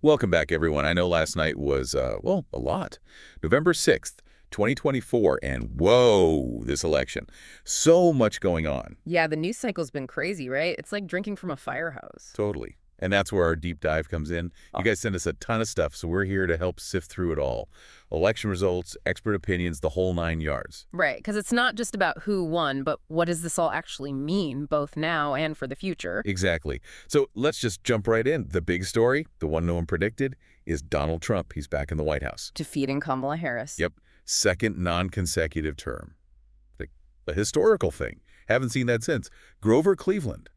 Welcome back, everyone. I know last night was, well, a lot. November 6th, 2024, and whoa, this election. So much going on. Yeah, the news cycle's been crazy, right? It's like drinking from a firehouse. Totally. And that's where our deep dive comes in. You guys send us a ton of stuff, so we're here to help sift through it all. Election results, expert opinions, the whole 9 yards. Right, because it's not just about who won, but what does this all actually mean, both now and for the future? Exactly. So let's just jump right in. The big story, the one no one predicted, is Donald Trump. He's back in the White House. Defeating Kamala Harris. Yep. Second non-consecutive term. Like a historical thing. Haven't seen that since. Grover Cleveland,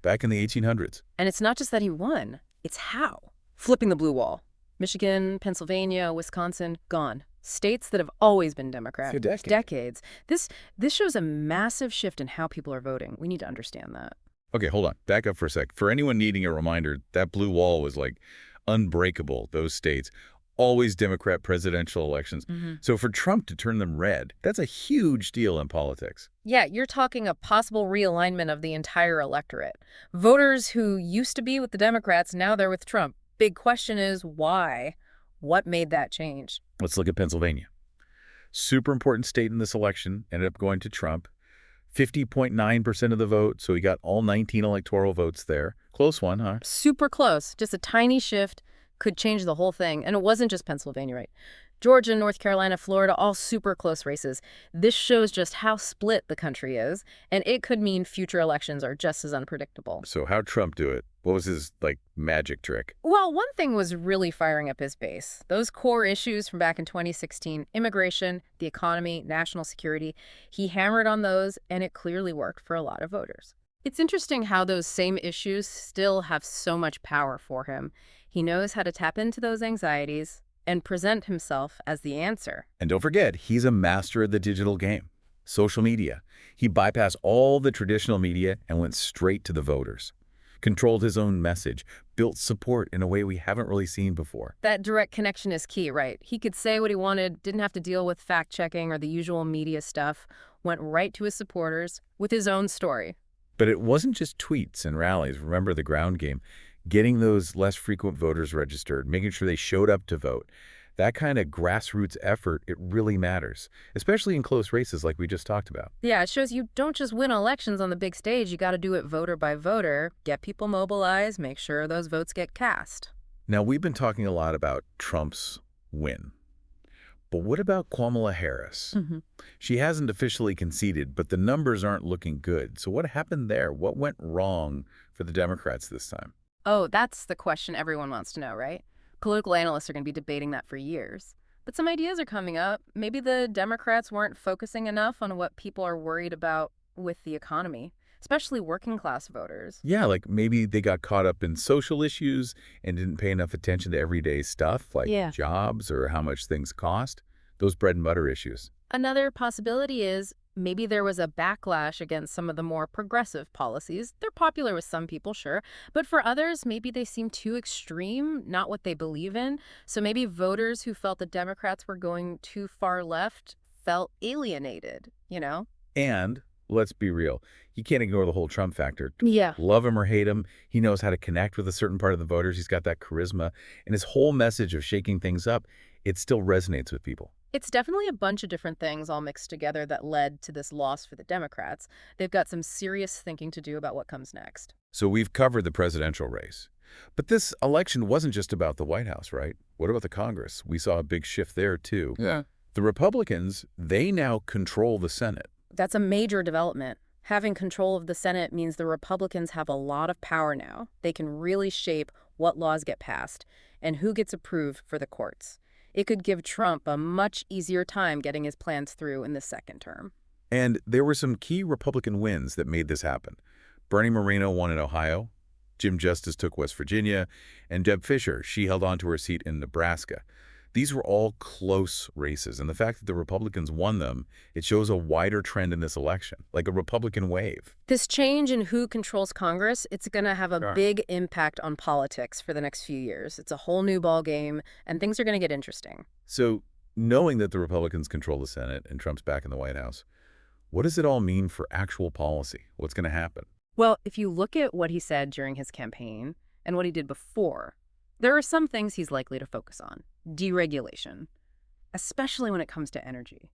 back in the 1800s. And it's not just that he won, it's how. Flipping the blue wall. Michigan, Pennsylvania, Wisconsin, gone. States that have always been Democrat. For decades. Decades. This shows a massive shift in how people are voting. We need to understand that. Okay, hold on. Back up for a sec. For anyone needing a reminder, that blue wall was like unbreakable, those states. Always Democrat presidential elections. So for Trump to turn them red, that's a huge deal in politics. Yeah, you're talking a possible realignment of the entire electorate. Voters who used to be with the Democrats, now they're with Trump. Big question is why? What made that change? Let's look at Pennsylvania. Super important state in this election, ended up going to Trump. 50.9% of the vote, so he got all 19 electoral votes there. Close one, huh? Super close. Just a tiny shift could change the whole thing. And it wasn't just Pennsylvania, right? Georgia, North Carolina, Florida, all super close races. This shows just how split the country is, and it could mean future elections are just as unpredictable. So how'd Trump do it? What was his, magic trick? Well, one thing was really firing up his base. Those core issues from back in 2016, immigration, the economy, national security, he hammered on those, and it clearly worked for a lot of voters. It's interesting how those same issues still have so much power for him. He knows how to tap into those anxieties and present himself as the answer. And don't forget, he's a master of the digital game. Social media. He bypassed all the traditional media and went straight to the voters. Controlled his own message, built support in a way we haven't really seen before. That direct connection is key, right? He could say what he wanted, didn't have to deal with fact-checking or the usual media stuff, went right to his supporters with his own story. But it wasn't just tweets and rallies. Remember the ground game. Getting those less frequent voters registered, making sure they showed up to vote. That kind of grassroots effort, it really matters, especially in close races like we just talked about. Yeah, it shows you don't just win elections on the big stage. You got to do it voter by voter, get people mobilized, make sure those votes get cast. Now, we've been talking a lot about Trump's win. But what about Kamala Harris? She hasn't officially conceded, but the numbers aren't looking good. So what happened there? What went wrong for the Democrats this time? Oh, that's the question everyone wants to know, right? Political analysts are going to be debating that for years. But some ideas are coming up. Maybe the Democrats weren't focusing enough on what people are worried about with the economy, especially working class voters. Yeah, like maybe they got caught up in social issues and didn't pay enough attention to everyday stuff like Yeah. jobs or how much things cost. Those bread and butter issues. Another possibility is maybe there was a backlash against some of the more progressive policies. They're popular with some people, sure, but for others, maybe they seem too extreme, not what they believe in. So maybe voters who felt the Democrats were going too far left felt alienated, you know? And let's be real, you can't ignore the whole Trump factor. Yeah. Love him or hate him, he knows how to connect with a certain part of the voters. He's got that charisma. And his whole message of shaking things up, it still resonates with people. It's definitely a bunch of different things all mixed together that led to this loss for the Democrats. They've got some serious thinking to do about what comes next. So we've covered the presidential race. But this election wasn't just about the White House, right? What about the Congress? We saw a big shift there, too. Yeah. The Republicans, they now control the Senate. That's a major development. Having control of the Senate means the Republicans have a lot of power now. They can really shape what laws get passed and who gets approved for the courts. It could give Trump a much easier time getting his plans through in the second term. And there were some key Republican wins that made this happen. Bernie Moreno won in Ohio, Jim Justice took West Virginia, and Deb Fischer, she held on to her seat in Nebraska. These were all close races, and the fact that the Republicans won them, it shows a wider trend in this election, like a Republican wave. This change in who controls Congress, it's going to have a Sure. big impact on politics for the next few years. It's a whole new ball game, and things are going to get interesting. So, knowing that the Republicans control the Senate and Trump's back in the White House, what does it all mean for actual policy? What's going to happen? Well, if you look at what he said during his campaign and what he did before, There are some things he's likely to focus on. Deregulation, especially when it comes to energy.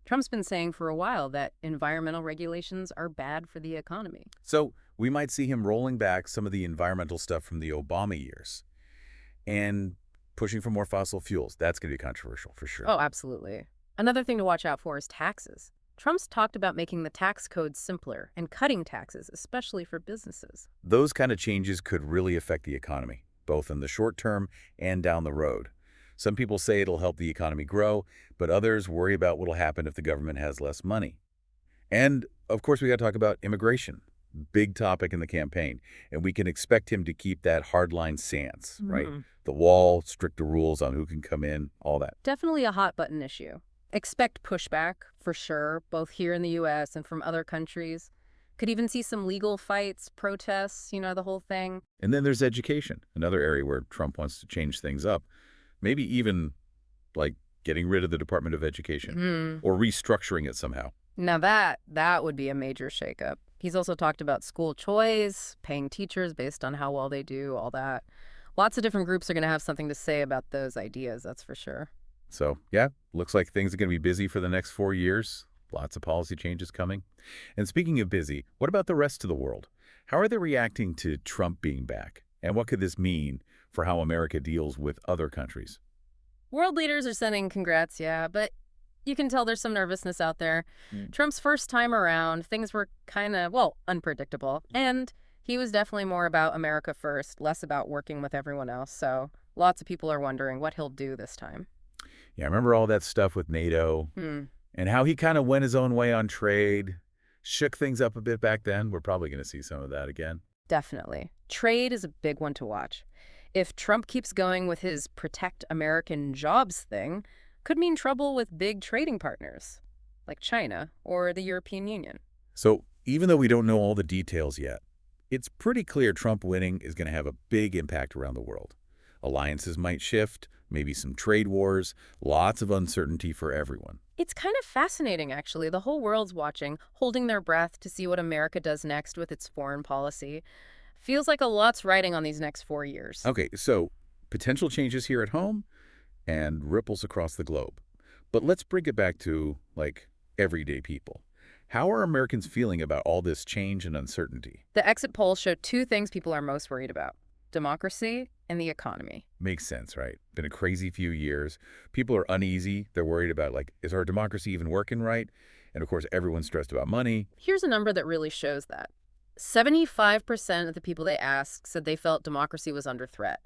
Trump's been saying for a while that environmental regulations are bad for the economy. So we might see him rolling back some of the environmental stuff from the Obama years and pushing for more fossil fuels. That's going to be controversial for sure. Oh, absolutely. Another thing to watch out for is taxes. Trump's talked about making the tax code simpler and cutting taxes, especially for businesses. Those kind of changes could really affect the economy, both in the short term and down the road. Some people say it'll help the economy grow, but others worry about what'll happen if the government has less money. And, of course, we got to talk about immigration. Big topic in the campaign. And we can expect him to keep that hardline stance, right? The wall, stricter rules on who can come in, all that. Definitely a hot button issue. Expect pushback, for sure, both here in the U.S. and from other countries. Could even see some legal fights, protests, the whole thing. And then there's education, another area where Trump wants to change things up. Maybe even, like, getting rid of the Department of Education or restructuring it somehow. Now that would be a major shakeup. He's also talked about school choice, paying teachers based on how well they do, all that. Lots of different groups are going to have something to say about those ideas, that's for sure. So, yeah, looks like things are going to be busy for the next 4 years. Lots of policy changes coming. And speaking of busy, what about the rest of the world? How are they reacting to Trump being back? And what could this mean for how America deals with other countries? World leaders are sending congrats, yeah, but you can tell there's some nervousness out there. Trump's first time around, things were kind of, unpredictable. And he was definitely more about America first, less about working with everyone else. So lots of people are wondering what he'll do this time. Yeah, I remember all that stuff with NATO and how he kind of went his own way on trade, shook things up a bit back then. We're probably going to see some of that again. Definitely. Trade is a big one to watch. If Trump keeps going with his protect American jobs thing, could mean trouble with big trading partners, like China or the European Union. So even though we don't know all the details yet, it's pretty clear Trump winning is going to have a big impact around the world. Alliances might shift, maybe some trade wars, lots of uncertainty for everyone. It's kind of fascinating, actually. The whole world's watching, holding their breath to see what America does next with its foreign policy. Feels like a lot's riding on these next 4 years. Okay, so potential changes here at home and ripples across the globe. But let's bring it back to, like, everyday people. How are Americans feeling about all this change and uncertainty? The exit polls show two things people are most worried about: democracy and the economy. Makes sense, right? Been a crazy few years. People are uneasy. They're worried about, like, is our democracy even working right? And, of course, everyone's stressed about money. Here's a number that really shows that. 75% of the people they asked said they felt democracy was under threat.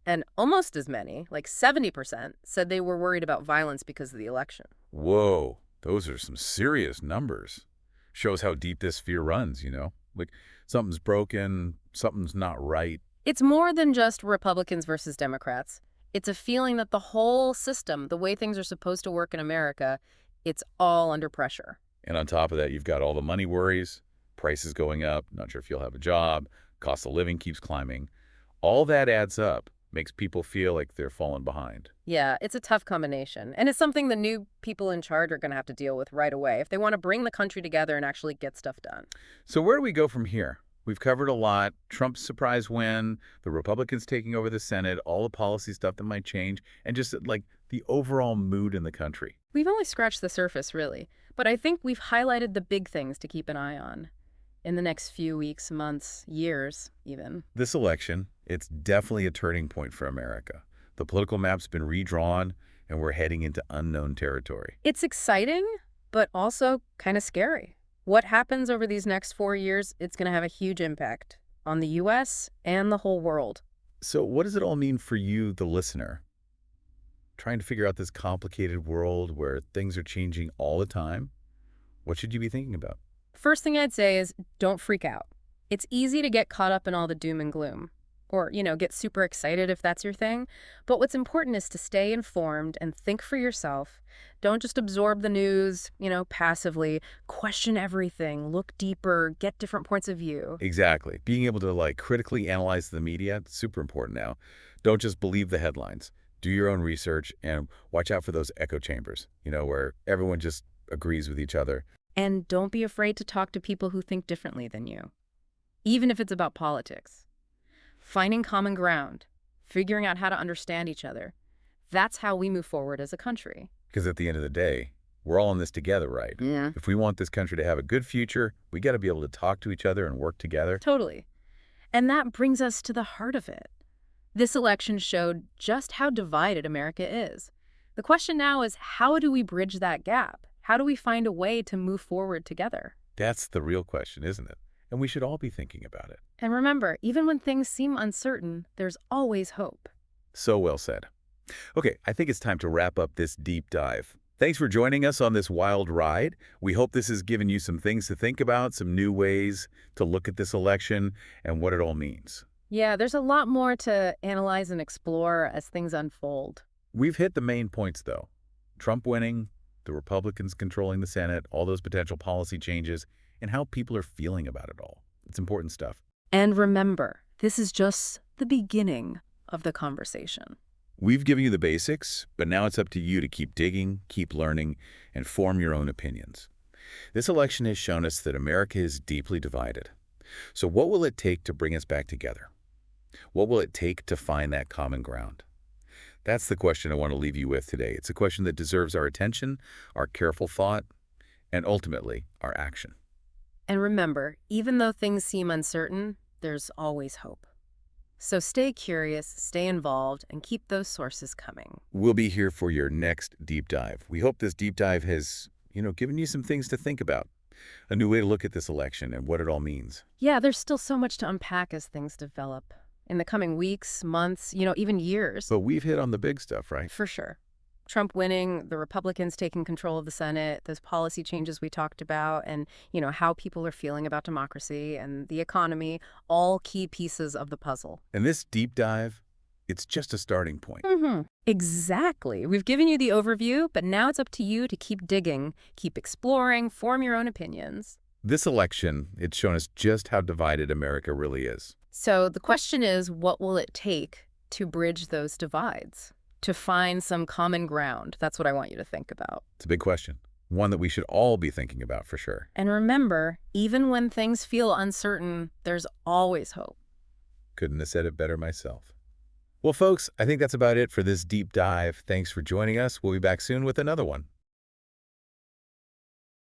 And almost as many, like 70%, said they were worried about violence because of the election. Whoa, those are some serious numbers. Shows how deep this fear runs, Like, something's broken, something's not right. It's more than just Republicans versus Democrats. It's a feeling that the whole system, the way things are supposed to work in America, it's all under pressure. And on top of that, you've got all the money worries, prices going up, not sure if you'll have a job, cost of living keeps climbing. All that adds up, makes people feel like they're falling behind. Yeah, it's a tough combination. And it's something the new people in charge are going to have to deal with right away if they want to bring the country together and actually get stuff done. So where do we go from here? We've covered a lot. Trump's surprise win, the Republicans taking over the Senate, all the policy stuff that might change, and just, like, the overall mood in the country. We've only scratched the surface, really. But I think we've highlighted the big things to keep an eye on in the next few weeks, months, years, even. This election, it's definitely a turning point for America. The political map's been redrawn, and we're heading into unknown territory. It's exciting, but also kind of scary. What happens over these next 4 years, it's going to have a huge impact on the U.S. and the whole world. So what does it all mean for you, the listener? Trying to figure out this complicated world where things are changing all the time? What should you be thinking about? First thing I'd say is don't freak out. It's easy to get caught up in all the doom and gloom. Or, get super excited if that's your thing. But what's important is to stay informed and think for yourself. Don't just absorb the news, passively. Question everything, look deeper, get different points of view. Exactly. Being able to, like, critically analyze the media, super important now. Don't just believe the headlines. Do your own research and watch out for those echo chambers, where everyone just agrees with each other. And don't be afraid to talk to people who think differently than you, even if it's about politics. Finding common ground, figuring out how to understand each other. That's how we move forward as a country. Because at the end of the day, we're all in this together, right? Yeah. If we want this country to have a good future, we got to be able to talk to each other and work together. Totally. And that brings us to the heart of it. This election showed just how divided America is. The question now is, how do we bridge that gap? How do we find a way to move forward together? That's the real question, isn't it? And we should all be thinking about it. And remember, even when things seem uncertain, there's always hope. So well said. Okay, I think it's time to wrap up this deep dive. Thanks for joining us on this wild ride. We hope this has given you some things to think about, some new ways to look at this election and what it all means. Yeah, there's a lot more to analyze and explore as things unfold. We've hit the main points, though. Trump winning, the Republicans controlling the Senate, all those potential policy changes, and how people are feeling about it all. It's important stuff. And remember, this is just the beginning of the conversation. We've given you the basics, but now it's up to you to keep digging, keep learning, and form your own opinions. This election has shown us that America is deeply divided. So what will it take to bring us back together? What will it take to find that common ground? That's the question I want to leave you with today. It's a question that deserves our attention, our careful thought, and ultimately, our action. And remember, even though things seem uncertain, there's always hope. So stay curious, stay involved, and keep those sources coming. We'll be here for your next deep dive. We hope this deep dive has, given you some things to think about, a new way to look at this election and what it all means. Yeah, there's still so much to unpack as things develop. In the coming weeks, months, even years. But we've hit on the big stuff, right? For sure. Trump winning, the Republicans taking control of the Senate, those policy changes we talked about, and, how people are feeling about democracy and the economy, all key pieces of the puzzle. And this deep dive, it's just a starting point. Exactly. We've given you the overview, but now it's up to you to keep digging, keep exploring, form your own opinions. This election, it's shown us just how divided America really is. So the question is, what will it take to bridge those divides? To find some common ground? That's what I want you to think about. It's a big question, one that we should all be thinking about for sure. And remember, even when things feel uncertain, there's always hope. Couldn't have said it better myself. Well, folks, I think that's about it for this deep dive. Thanks for joining us. We'll be back soon with another one.